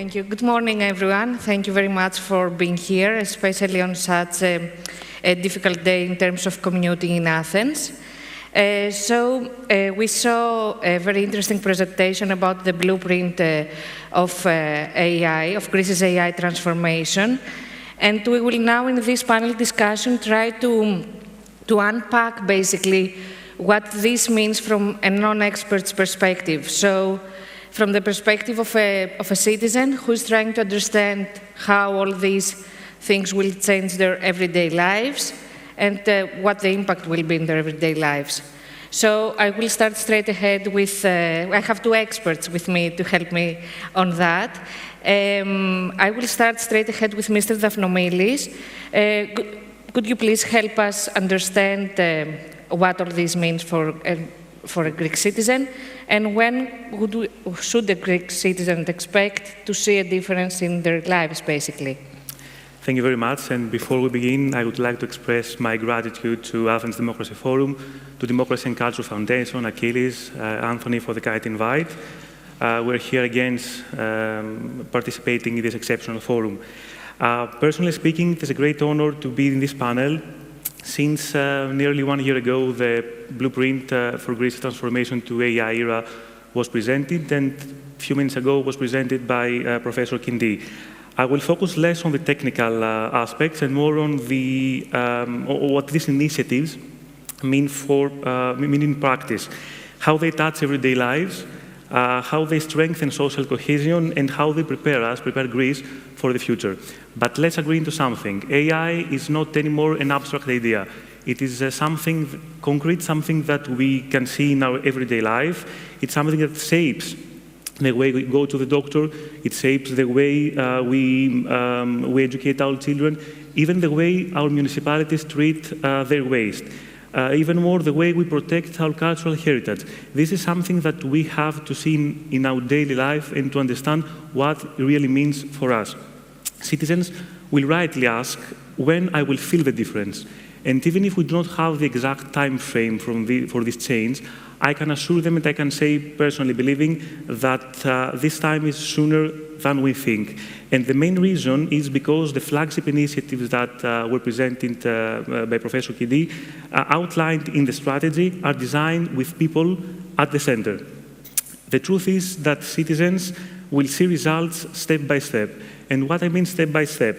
Thank you. Good morning, everyone. Thank you very much for being here, especially on such a difficult day in terms of commuting in Athens. We saw a very interesting presentation about the blueprint of AI, of Greece's AI transformation. And we will now, in this panel discussion, try to unpack, basically, what this means from a non-expert's perspective. So, from the perspective of a citizen who is trying to understand how all these things will change their everyday lives and what the impact will be in their everyday lives. So I will start straight ahead with, I have two experts with me to help me on that. I will start straight ahead with Mr. Dafnomilis. Could you please help us understand what all this means for a Greek citizen, and when should a Greek citizen expect to see a difference in their lives, basically? Thank you very much. And before we begin, I would like to express my gratitude to Athens Democracy Forum, to Democracy and Culture Foundation, Achilles, Anthony for the kind invite. We're here again participating in this exceptional forum. Personally speaking, it is a great honor to be in this panel. Since nearly 1 year ago, the blueprint for Greece's transformation to AI era was presented, and a few minutes ago was presented by Professor Kindi. I will focus less on the technical aspects and more on the what these initiatives mean in practice, how they touch everyday lives, how they strengthen social cohesion, and how they prepare Greece for the future. But let's agree into something. AI is not anymore an abstract idea. It is something concrete, something that we can see in our everyday life. It's something that shapes the way we go to the doctor. It shapes the way we educate our children, even the way our municipalities treat their waste. Even more, the way we protect our cultural heritage. This is something that we have to see in our daily life and to understand what it really means for us. Citizens will rightly ask when I will feel the difference. And even if we don't have the exact time frame for this change, I can assure them and I can say, personally believing, that this time is sooner than we think. And the main reason is because the flagship initiatives that were presented by Professor Kindi, outlined in the strategy, are designed with people at the center. The truth is that citizens will see results step by step. And what I mean step by step,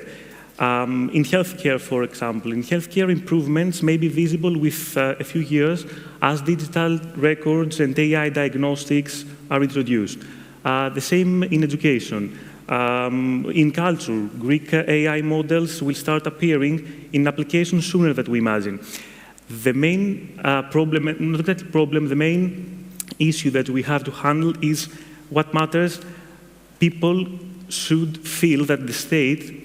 in healthcare, for example, in healthcare improvements may be visible with a few years as digital records and AI diagnostics are introduced. The same in education. In culture, Greek AI models will start appearing in applications sooner than we imagine. The main the main issue that we have to handle is what matters. People should feel that the state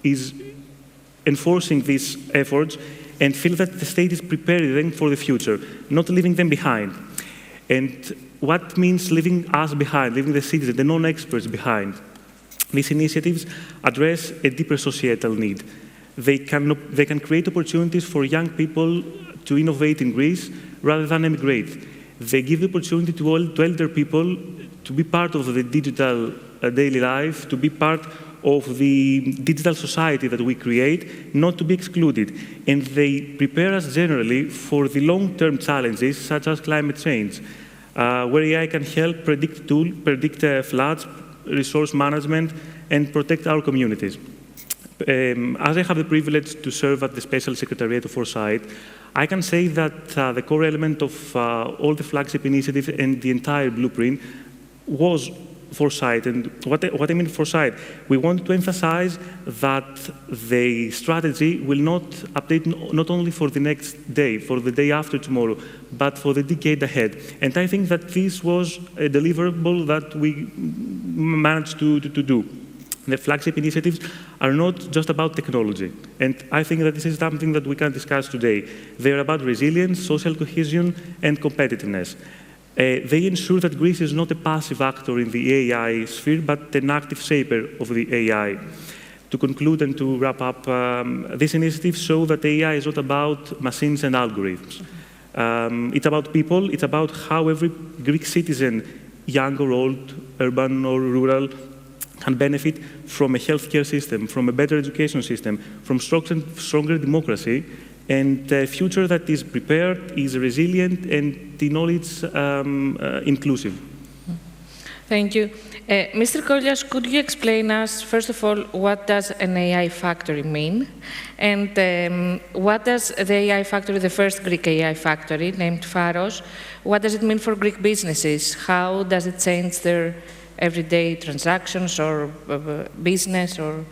is enforcing these efforts and feel that the state is preparing them for the future, not leaving them behind. And what means leaving us behind, leaving the citizens, the non-experts behind? These initiatives address a deeper societal need. They can create opportunities for young people to innovate in Greece rather than emigrate. They give the opportunity to elder people to be part of the digital daily life, to be part of the digital society that we create, not to be excluded. And they prepare us generally for the long-term challenges, such as climate change, where AI can help predict floods, resource management, and protect our communities. As I have the privilege to serve at the Special Secretariat of Foresight, I can say that the core element of all the flagship initiatives and the entire blueprint was Foresight. And what I mean Foresight, we want to emphasize that the strategy will not update not only for the next day, for the day after tomorrow, but for the decade ahead. And I think that this was a deliverable that we managed to do. The flagship initiatives are not just about technology. And I think that this is something that we can discuss today. They're about resilience, social cohesion, and competitiveness. They ensure that Greece is not a passive actor in the AI sphere, but an active shaper of the AI. To conclude and to wrap up, these initiatives show that AI is not about machines and algorithms. It's about people. It's about how every Greek citizen, young or old, urban or rural, can benefit from a healthcare system, from a better education system, from stronger democracy, and a future that is prepared, is resilient, and in all its inclusive. Thank you. Mr. Kollias, could you explain us, first of all, what does an AI factory mean? And what does the AI factory, the first Greek AI factory, named Pharos, what does it mean for Greek businesses? How does it change their everyday transactions or business? Or?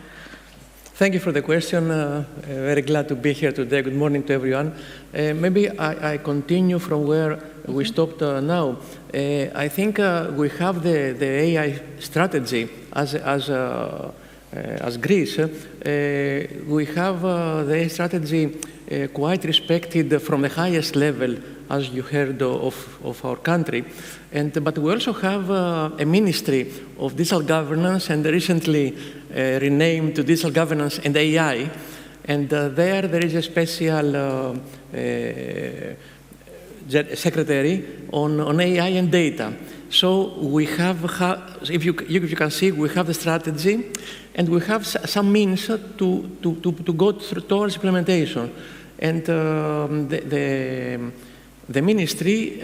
Thank you for the question. Very glad to be here today. Good morning to everyone. Maybe I continue from where we stopped now. I think we have the AI strategy as Greece. We have the AI strategy quite respected from the highest level, as you heard of our country. But we also have a Ministry of Digital Governance, and recently renamed to Digital Governance and AI. And there is a special secretary on AI and data. So we have, if you can see, we have the strategy, and we have some means to go towards implementation. And the ministry,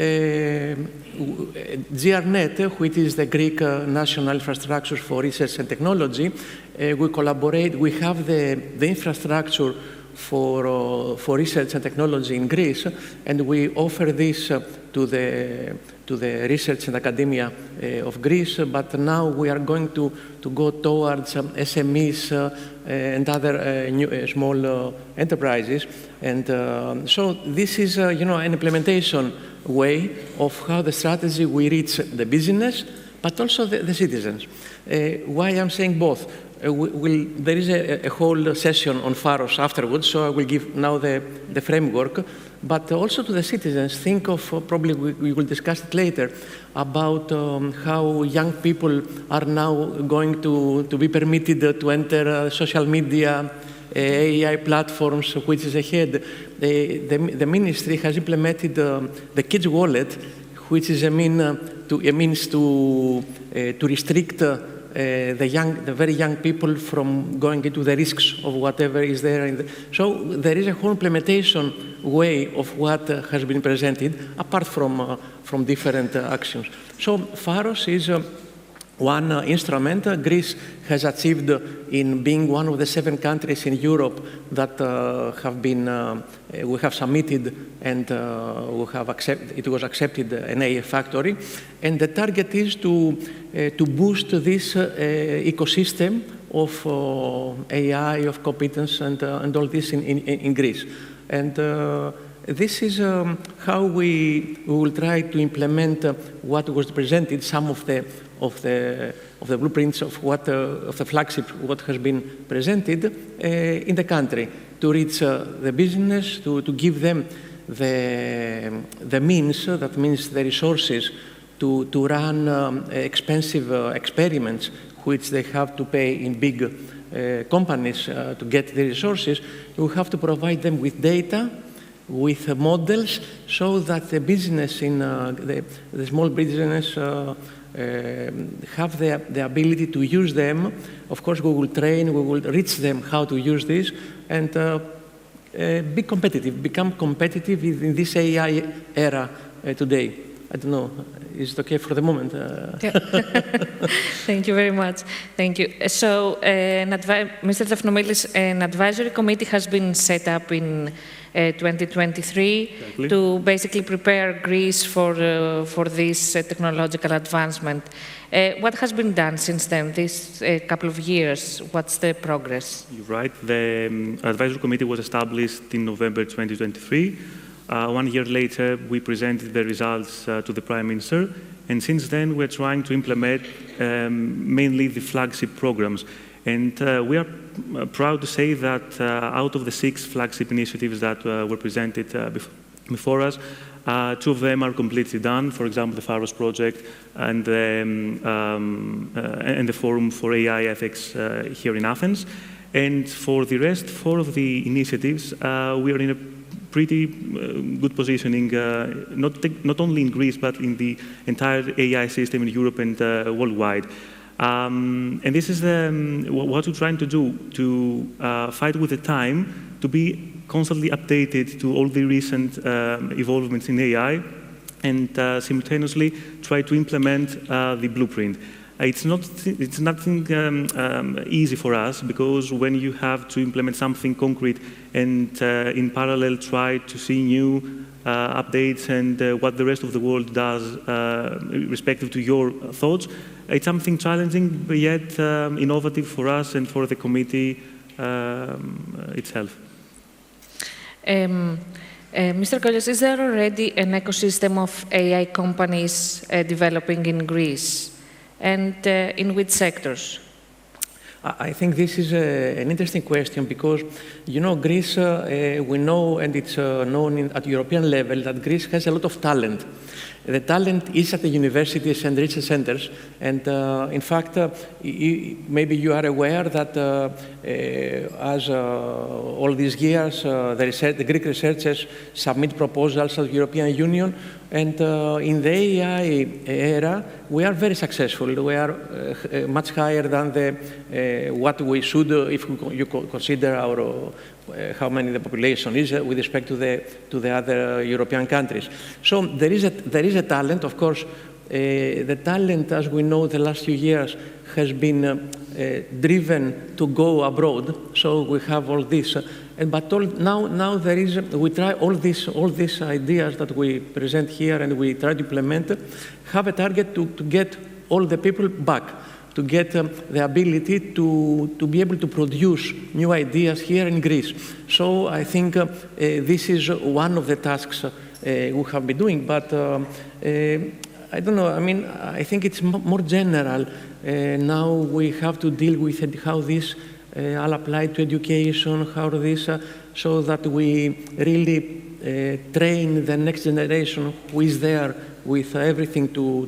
GRNet, which is the Greek National Infrastructure for Research and Technology, we collaborate. We have the infrastructure for research and technology in Greece, and we offer this to the research and academia of Greece. But now we are going to go towards SMEs and other new, small enterprises. And so this is, an implementation way of how the strategy will reach the business, but also the citizens. Why I'm saying both? There is a whole session on Pharos afterwards, so I will give now the framework, but also to the citizens. Think of, probably we will discuss it later, about how young people are now going to be permitted to enter social media, AI platforms, which is ahead. The ministry has implemented the kids' wallet, which is a means to restrict the very young people from going into the risks of whatever is there. So there is a whole implementation way of what has been presented, apart from different actions. So Pharos is one instrument Greece has achieved in being one of the 7 countries in Europe that we have submitted, and it was accepted an AI factory. And the target is to boost this ecosystem of AI, of competence, and all this in Greece. And this is how we will try to implement what was presented, some of the blueprints of the flagship, what has been presented in the country, to reach the business, to give them the means, that means the resources, to run expensive experiments, which they have to pay in big companies to get the resources. We have to provide them with data, with models, so that the business the small business have the ability to use them. Of course, we will train, we will teach them how to use this, and be competitive, become competitive in this AI era today. I don't know, is it okay for the moment? Yeah. Thank you very much. Thank you. So, Mr. Dafnomilis, an advisory committee has been set up in 2023 exactly. To basically prepare Greece for this technological advancement. What has been done since then, this couple of years? What's the progress? You're right. The advisory committee was established in November 2023. 1 year later, we presented the results to the Prime Minister, and since then we're trying to implement mainly the flagship programs. And we are proud to say that out of the 6 flagship initiatives that were presented before us, 2 of them are completely done. For example, the Pharos project and the Forum for AI Ethics here in Athens. And for the rest, 4 of the initiatives, we are in a pretty good positioning, not only in Greece, but in the entire AI system in Europe and worldwide. And this is what we're trying to do, to fight with the time, to be constantly updated to all the recent evolvements in AI, and simultaneously try to implement the blueprint. It's nothing easy for us, because when you have to implement something concrete and in parallel try to see new updates and what the rest of the world does respective to your thoughts, it's something challenging but yet innovative for us and for the committee itself. Mr. Kollias, is there already an ecosystem of AI companies developing in Greece? And in which sectors? I think this is an interesting question, because, you know, Greece, we know, and it's known at European level, that Greece has a lot of talent. The talent is at the universities and research centers, and in fact, maybe you are aware that as all these years, the Greek researchers submit proposals to the European Union, and in the AI era, we are very successful. We are much higher than what we should, if you consider our how many the population is with respect to the other European countries. So there is a talent, of course. The talent, as we know, the last few years has been driven to go abroad. So we have all this, but now there is. We try all these ideas that we present here, and we try to implement. Have a target to get all the people back, to get the ability to be able to produce new ideas here in Greece. So I think this is one of the tasks we have been doing, but I don't know, I mean, I think it's more general. Now we have to deal with how this all apply to education, how this, so that we really train the next generation who is there with everything to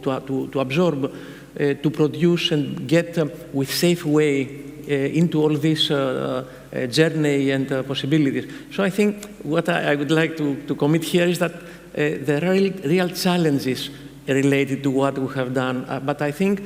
absorb, to produce and get with safe way into all this journey and possibilities. So I think what I would like to commit here is that there are real challenges related to what we have done. But I think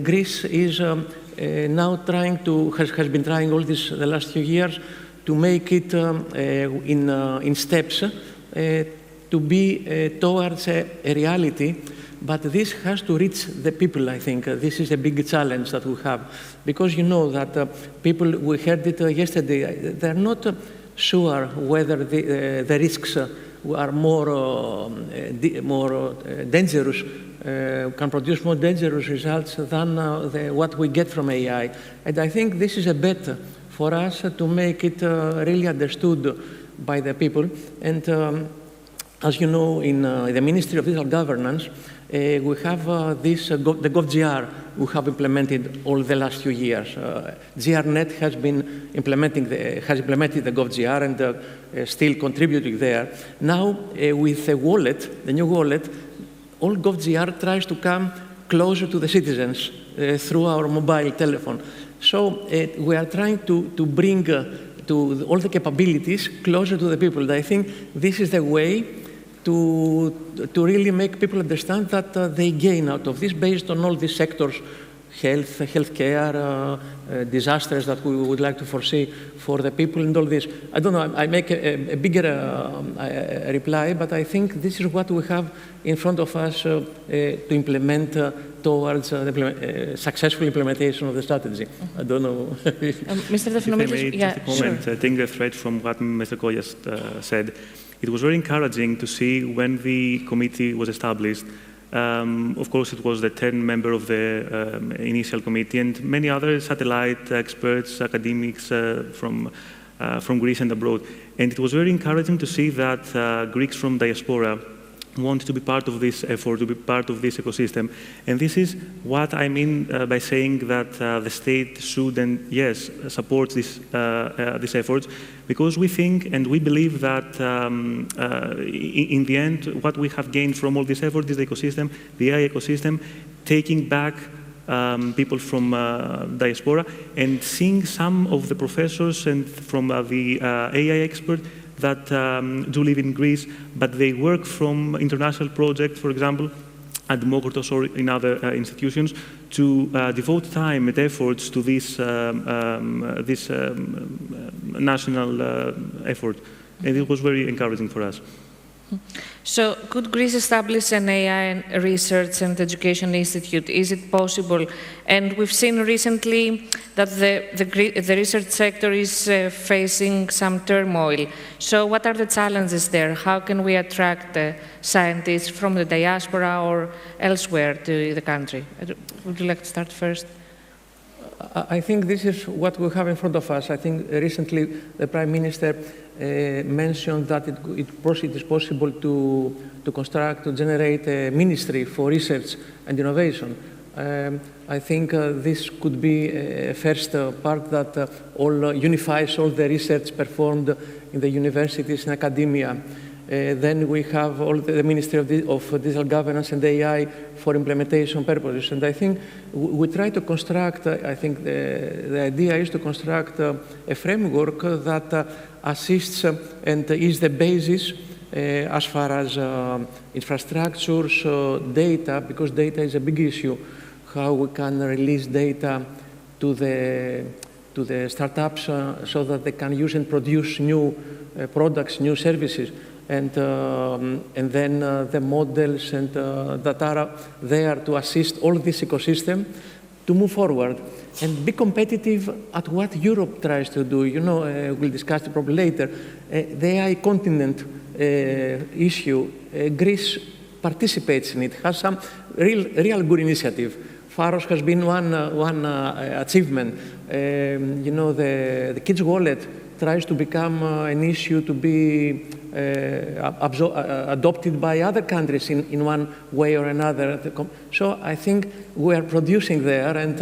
Greece is now has been trying all this the last few years to make it in steps to be towards a reality. But this has to reach the people, I think. This is a big challenge that we have. Because you know that people, we heard it yesterday, they're not sure whether the risks are more dangerous, can produce more dangerous results than what we get from AI. And I think this is a bet for us to make it really understood by the people. And as you know, in the Ministry of Digital Governance, we have the GovGR we have implemented all the last few years. GRNet has been implemented the GovGR and still contributing there. Now with the wallet, the new wallet, all GovGR tries to come closer to the citizens through our mobile telephone. So we are trying to bring to all the capabilities closer to the people. I think this is the way to really make people understand that they gain out of this based on all these sectors, healthcare, disasters that we would like to foresee for the people and all this. I don't know, I make a bigger reply, but I think this is what we have in front of us to implement towards the successful implementation of the strategy. I don't know. Mr. Dafnomilis, just a comment, sure. Taking a thread from what Mr. Kollias said. It was very encouraging to see when the committee was established. Of course, it was the 10 member of the initial committee and many other satellite experts, academics from Greece and abroad. And it was very encouraging to see that Greeks from diaspora want to be part of this effort, to be part of this ecosystem. And this is what I mean by saying that the state should and yes, support these efforts, because we think and we believe that in the end, what we have gained from all this effort is the ecosystem, the AI ecosystem, taking back people from diaspora and seeing some of the professors and from the AI expert that do live in Greece, but they work from international projects, for example, at Demokritos or in other institutions to devote time and efforts to this, national effort. And it was very encouraging for us. So could Greece establish an AI research and education institute? Is it possible? And we've seen recently that the research sector is facing some turmoil. So what are the challenges there? How can we attract scientists from the diaspora or elsewhere to the country? Would you like to start first? I think this is what we have in front of us. I think recently the Prime Minister mentioned that it is possible to generate a ministry for research and innovation. I think this could be a first part that unifies all the research performed in the universities and academia. Then we have all the Ministry of Digital Governance and AI for implementation purposes. And I think we try to construct, I think the idea is to construct a framework that assists and is the basis as far as infrastructures, data, because data is a big issue, how we can release data to the startups so that they can use and produce new products, new services. And then the models and that are there to assist all this ecosystem to move forward and be competitive at what Europe tries to do. You know, we'll discuss it probably later. The AI continent issue, Greece participates in it, has some real good initiative. Pharos has been one achievement. You know, the kids' wallet tries to become an issue to be adopted by other countries in one way or another. So I think we are producing there, and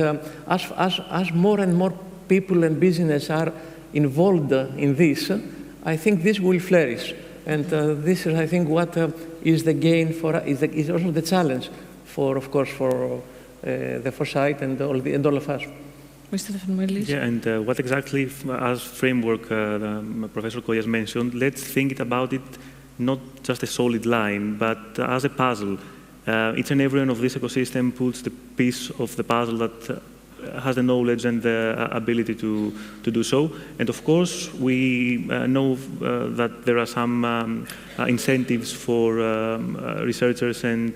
as more and more people and business are involved in this, I think this will flourish. And this is, I think, what is the gain for is also the challenge for, of course, for the Foresight and all of us. Mr. Dafnomilis? Yeah, and what exactly, as framework Professor Kollias mentioned, let's think about it not just a solid line, but as a puzzle. Each and every one of this ecosystem puts the piece of the puzzle that has the knowledge and the ability to do so. And of course, we know that there are some incentives for researchers and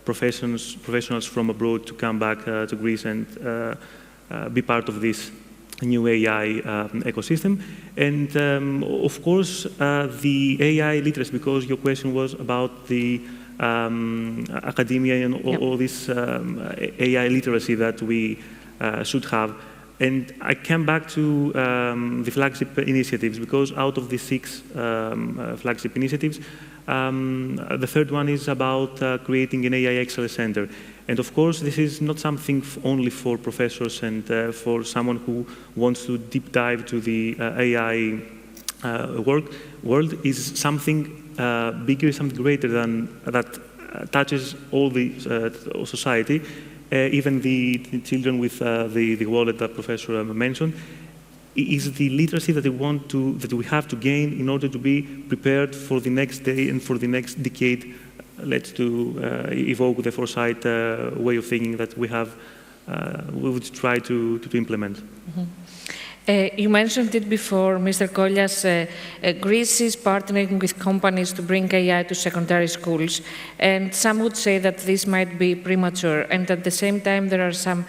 professionals from abroad to come back to Greece and be part of this new AI ecosystem. And of course, the AI literacy, because your question was about the academia and all this AI literacy that we should have. And I come back to the flagship initiatives, because out of the 6 flagship initiatives, the third one is about creating an AI Excellence Center. And of course, this is not something only for professors and for someone who wants to deep dive to the AI world. Is something bigger, something greater than that touches all the society, even the children with the wallet that Professor mentioned. Is the literacy that we have to gain in order to be prepared for the next day and for the next decade. Let's evoke the Foresight way of thinking that we would try to implement. Mm-hmm. You mentioned it before, Mr. Kollias. Greece is partnering with companies to bring AI to secondary schools, and some would say that this might be premature, and at the same time there are some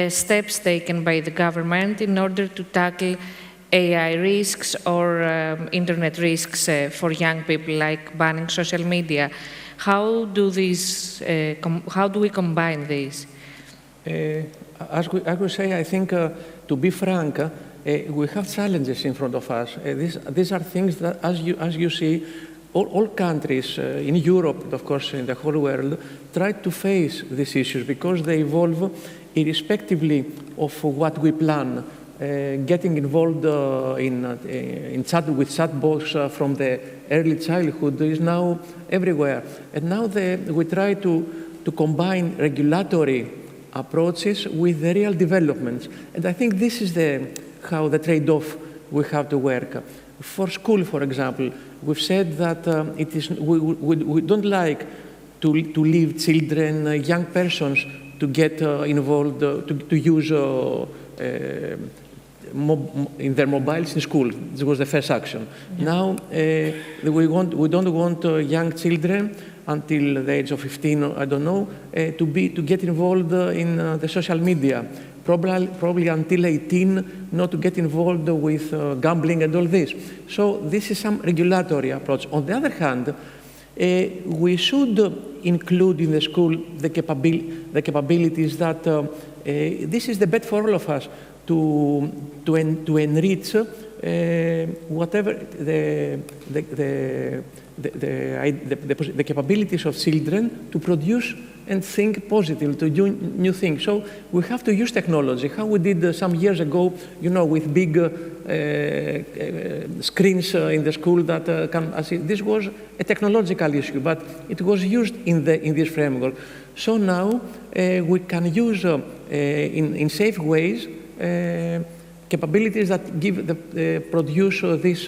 steps taken by the government in order to tackle AI risks or internet risks for young people, like banning social media. How do we combine these? As we say, I think, to be frank, we have challenges in front of us. These are things that, as you see, all countries in Europe, of course, in the whole world, try to face these issues because they evolve irrespectively of what we plan. Getting involved with chatbots from the early childhood is now everywhere. And now we try to combine regulatory approaches with the real developments. And I think this is how the trade-off we have to work. For school, for example, we've said that we don't like to leave children, young persons, to get involved, to use in their mobiles in school. This was the first action. Yeah. Now we don't want young children until the age of 15, I don't know, to get involved in the social media. Probably until 18, not to get involved with gambling and all this. So this is some regulatory approach. On the other hand, we should include in the school the capabilities that this is the bet for all of us to enrich whatever the capabilities of children to produce and think positively, to do new things. So we have to use technology, how we did some years ago, you know, with big screens in the school that can assist. This was a technological issue, but it was used in this framework. So now we can use in safe ways capabilities that produce these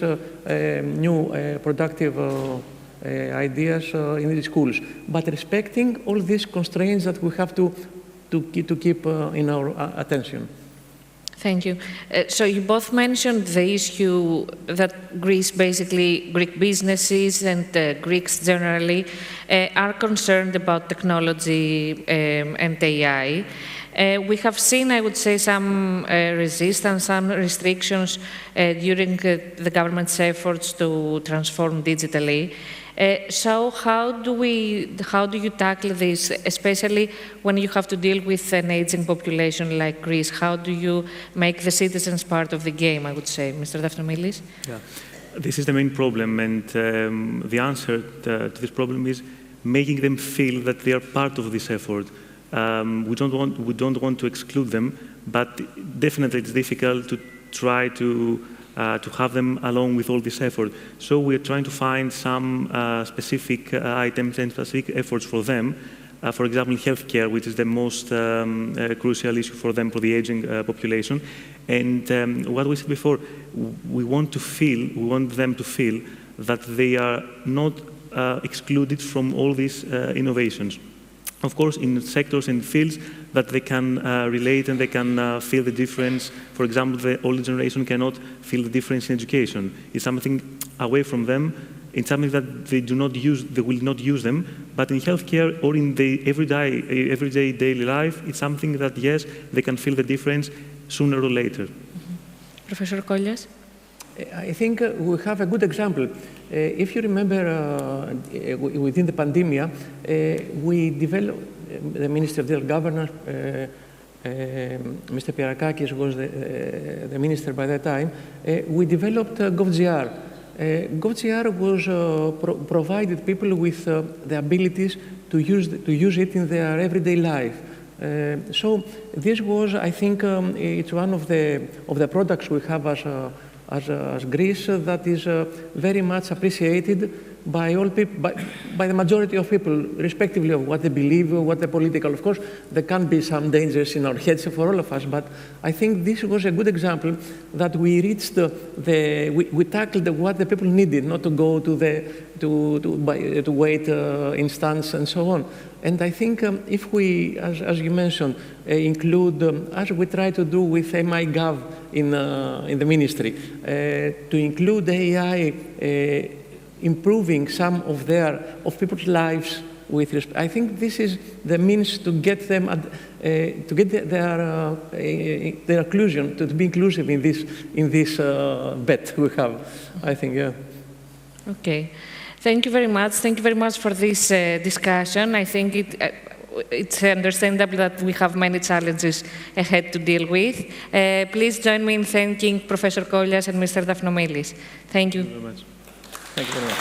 new productive ideas in the schools, but respecting all these constraints that we have to keep in our attention. Thank you. So you both mentioned the issue that Greek businesses and Greeks generally are concerned about technology and AI. We have seen, I would say, some resistance, some restrictions during the government's efforts to transform digitally. So how do you tackle this, especially when you have to deal with an aging population like Greece? How do you make the citizens part of the game, I would say? Mr. Dafnomilis? Yeah, this is the main problem, and the answer to this problem is making them feel that they are part of this effort. We don't want to exclude them, but definitely it's difficult to try to have them along with all this effort. So we're trying to find some specific items and specific efforts for them. For example, healthcare, which is the most crucial issue for them, for the aging population. And what we said before, we want them to feel that they are not excluded from all these innovations. Of course, in sectors and fields that they can relate and they can feel the difference. For example, the older generation cannot feel the difference in education. It's something away from them. It's something that they will not use them. But in healthcare or in the everyday daily life, it's something that, yes, they can feel the difference sooner or later. Mm-hmm. Professor Kollias? I think we have a good example. If you remember, within the pandemic, we developed, the Minister of Digital Governance, Mr. Pierakakis was the minister by that time, we developed GovGR. GovGR was provided people with the abilities to use it in their everyday life. So this was, I think, it's one of the products we have as Greece that is very much appreciated by all people, by the majority of people, respectively of what they believe, what the political. Of course, there can be some dangers in our heads for all of us, but I think this was a good example that we reached we tackled what the people needed, not to go to wait in stands and so on. And I think if we, as you mentioned, include, as we try to do with MIGov in the ministry, to include AI, improving some of people's lives with respect. I think this is the means to get them to get their inclusion, to be inclusive in this bet we have. I think, yeah. Okay. Thank you very much. Thank you very much for this discussion. I think it's understandable that we have many challenges ahead to deal with. Please join me in thanking Professor Kollias and Mr. Dafnomilis. Thank you. Thank you very much. Thank you very much.